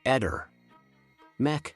Eder. Mech.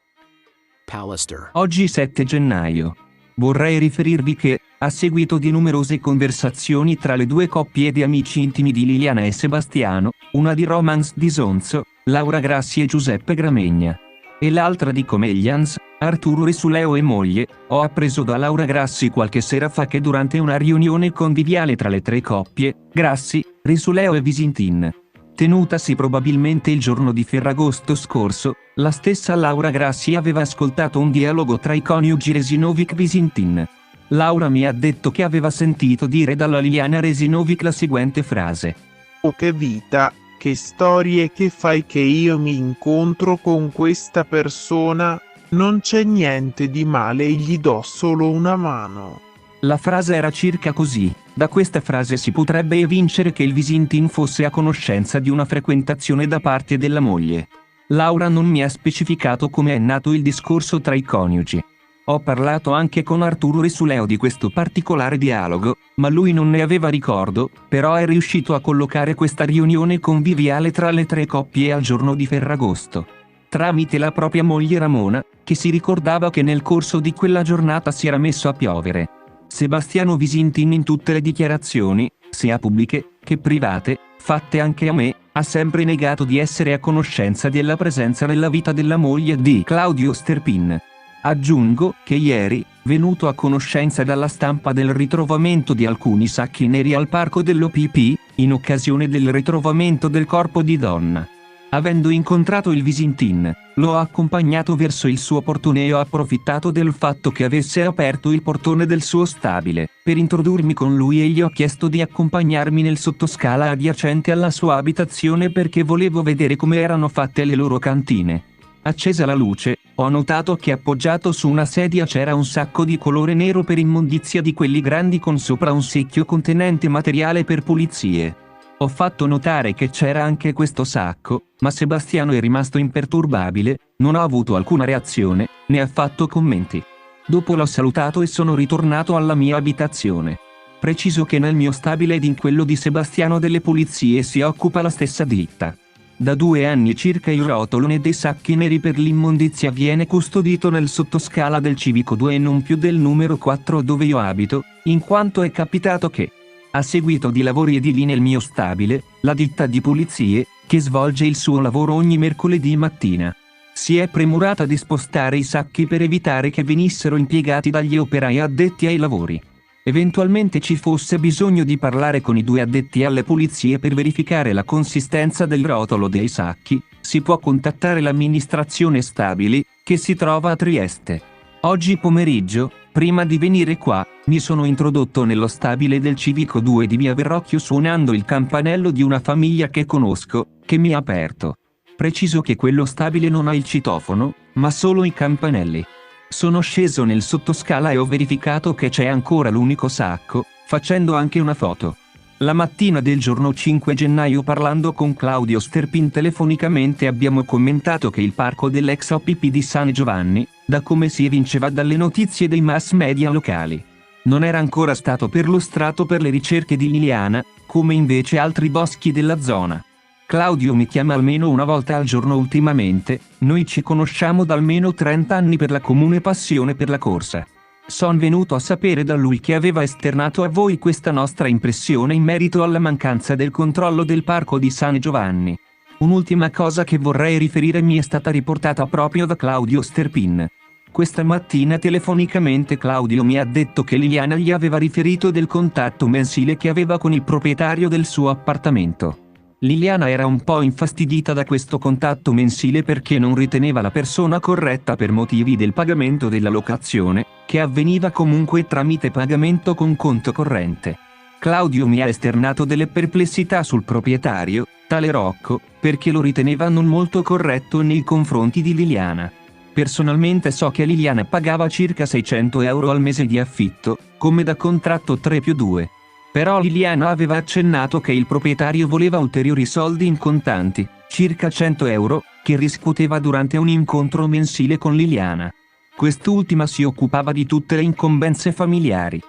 Pallister. Oggi 7 gennaio. Vorrei riferirvi che, a seguito di numerose conversazioni tra le due coppie di amici intimi di Liliana e Sebastiano, una di Romance di Sonzo, Laura Grassi e Giuseppe Gramegna, e l'altra di Comedians, Arturo Risuleo e moglie, ho appreso da Laura Grassi qualche sera fa che durante una riunione conviviale tra le tre coppie, Grassi, Risuleo e Visintin, tenutasi probabilmente il giorno di Ferragosto scorso, la stessa Laura Grassi aveva ascoltato un dialogo tra i coniugi Resinovic-Visintin. Laura mi ha detto che aveva sentito dire dalla Liliana Resinovic la seguente frase: "Oh che vita, che storie che fai che io mi incontro con questa persona, non c'è niente di male e gli do solo una mano." La frase era circa così. Da questa frase si potrebbe evincere che il Visintin fosse a conoscenza di una frequentazione da parte della moglie. Laura non mi ha specificato come è nato il discorso tra i coniugi. Ho parlato anche con Arturo Risuleo di questo particolare dialogo, ma lui non ne aveva ricordo, però è riuscito a collocare questa riunione conviviale tra le tre coppie al giorno di Ferragosto, tramite la propria moglie Ramona, che si ricordava che nel corso di quella giornata si era messo a piovere. Sebastiano Visintin in tutte le dichiarazioni, sia pubbliche che private, fatte anche a me, ha sempre negato di essere a conoscenza della presenza nella vita della moglie di Claudio Sterpin. Aggiungo che ieri, venuto a conoscenza dalla stampa del ritrovamento di alcuni sacchi neri al parco dell'OPP, in occasione del ritrovamento del corpo di donna. Avendo incontrato il Visintin, l'ho accompagnato verso il suo portone e ho approfittato del fatto che avesse aperto il portone del suo stabile, per introdurmi con lui e gli ho chiesto di accompagnarmi nel sottoscala adiacente alla sua abitazione perché volevo vedere come erano fatte le loro cantine. Accesa la luce, ho notato che appoggiato su una sedia c'era un sacco di colore nero per immondizia di quelli grandi con sopra un secchio contenente materiale per pulizie. Ho fatto notare che c'era anche questo sacco, ma Sebastiano è rimasto imperturbabile, non ha avuto alcuna reazione, né ha fatto commenti. Dopo l'ho salutato e sono ritornato alla mia abitazione. Preciso che nel mio stabile ed in quello di Sebastiano delle pulizie si occupa la stessa ditta. Da 2 anni circa il rotolone dei sacchi neri per l'immondizia viene custodito nel sottoscala del Civico 2 e non più del numero 4 dove io abito, in quanto è capitato che, a seguito di lavori edili nel mio stabile, la ditta di pulizie, che svolge il suo lavoro ogni mercoledì mattina, si è premurata di spostare i sacchi per evitare che venissero impiegati dagli operai addetti ai lavori. Eventualmente ci fosse bisogno di parlare con i 2 addetti alle pulizie per verificare la consistenza del rotolo dei sacchi, si può contattare l'amministrazione stabili, che si trova a Trieste. Oggi pomeriggio, prima di venire qua, mi sono introdotto nello stabile del Civico 2 di via Verrocchio suonando il campanello di una famiglia che conosco, che mi ha aperto. Preciso che quello stabile non ha il citofono, ma solo i campanelli. Sono sceso nel sottoscala e ho verificato che c'è ancora l'unico sacco, facendo anche una foto. La mattina del giorno 5 gennaio parlando con Claudio Sterpin telefonicamente abbiamo commentato che il parco dell'ex OPP di San Giovanni, da come si evinceva dalle notizie dei mass media locali, non era ancora stato perlustrato per le ricerche di Liliana, come invece altri boschi della zona. Claudio mi chiama almeno una volta al giorno ultimamente, noi ci conosciamo da almeno 30 anni per la comune passione per la corsa. Son venuto a sapere da lui che aveva esternato a voi questa nostra impressione in merito alla mancanza del controllo del parco di San Giovanni. Un'ultima cosa che vorrei riferire mi è stata riportata proprio da Claudio Sterpin. Questa mattina telefonicamente Claudio mi ha detto che Liliana gli aveva riferito del contatto mensile che aveva con il proprietario del suo appartamento. Liliana era un po' infastidita da questo contatto mensile perché non riteneva la persona corretta per motivi del pagamento della locazione, che avveniva comunque tramite pagamento con conto corrente. Claudio mi ha esternato delle perplessità sul proprietario, tale Rocco, perché lo riteneva non molto corretto nei confronti di Liliana. Personalmente so che Liliana pagava circa 600 euro al mese di affitto, come da contratto 3+2. Però Liliana aveva accennato che il proprietario voleva ulteriori soldi in contanti, circa 100 euro, che riscuoteva durante un incontro mensile con Liliana. Quest'ultima si occupava di tutte le incombenze familiari.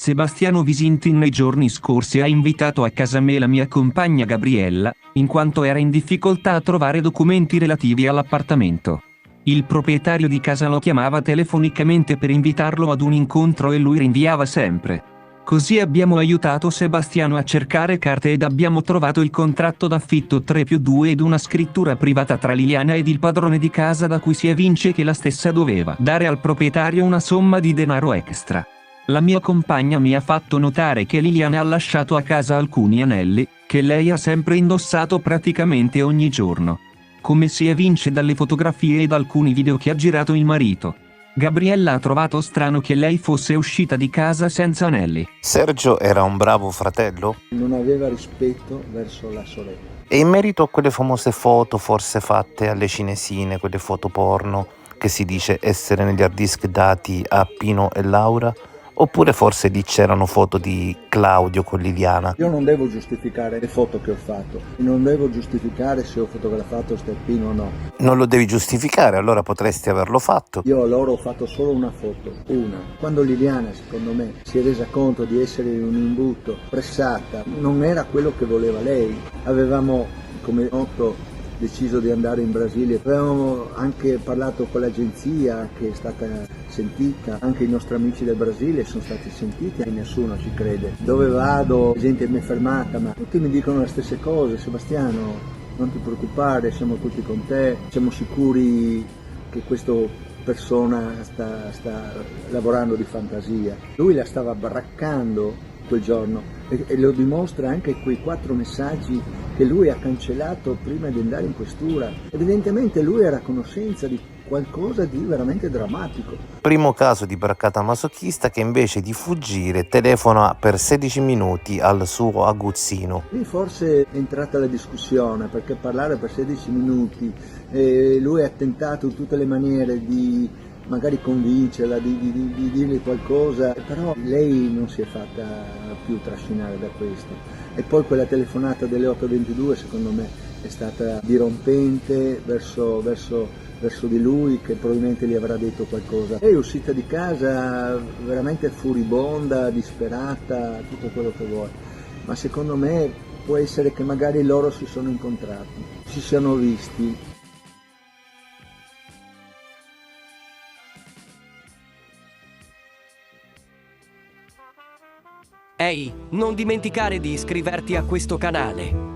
Sebastiano Visintin nei giorni scorsi ha invitato a casa me la mia compagna Gabriella, in quanto era in difficoltà a trovare documenti relativi all'appartamento. Il proprietario di casa lo chiamava telefonicamente per invitarlo ad un incontro e lui rinviava sempre. Così abbiamo aiutato Sebastiano a cercare carte ed abbiamo trovato il contratto d'affitto 3+2 ed una scrittura privata tra Liliana ed il padrone di casa, da cui si evince che la stessa doveva dare al proprietario una somma di denaro extra. La mia compagna mi ha fatto notare che Liliana ha lasciato a casa alcuni anelli, che lei ha sempre indossato praticamente ogni giorno. Come si evince dalle fotografie ed alcuni video che ha girato il marito. Gabriella ha trovato strano che lei fosse uscita di casa senza anelli. Sergio era un bravo fratello? Non aveva rispetto verso la sorella. E in merito a quelle famose foto forse fatte alle cinesine, quelle foto porno, che si dice essere negli hard disk dati a Pino e Laura? Oppure forse lì c'erano foto di Claudio con Liliana? Io non devo giustificare le foto che ho fatto, non devo giustificare se ho fotografato Steppino o no. Non lo devi giustificare, allora potresti averlo fatto. Io a loro ho fatto solo una foto, una. Quando Liliana, secondo me, si è resa conto di essere in un imbuto, pressata, non era quello che voleva lei. Avevamo, come noto, deciso di andare in Brasile. Avevamo anche parlato con l'agenzia che è stata sentita, anche i nostri amici del Brasile sono stati sentiti e nessuno ci crede. Dove vado, la gente mi è fermata, ma tutti mi dicono le stesse cose. Sebastiano, non ti preoccupare, siamo tutti con te, siamo sicuri che questa persona sta lavorando di fantasia. Lui la stava baraccando quel giorno e lo dimostra anche quei 4 messaggi che lui ha cancellato prima di andare in questura. Evidentemente lui era a conoscenza di qualcosa di veramente drammatico. Primo caso di braccata masochista che invece di fuggire telefona per 16 minuti al suo aguzzino. Lì forse è entrata la discussione, perché parlare per 16 minuti, lui ha tentato in tutte le maniere di magari convincerla, di dirgli qualcosa, però lei non si è fatta più trascinare da questo. E poi quella telefonata delle 8:22 secondo me è stata dirompente verso di lui, che probabilmente gli avrà detto qualcosa. Lei è uscita di casa veramente furibonda, disperata, tutto quello che vuoi, ma secondo me può essere che magari loro si sono incontrati, si siano visti. Ehi, non dimenticare di iscriverti a questo canale.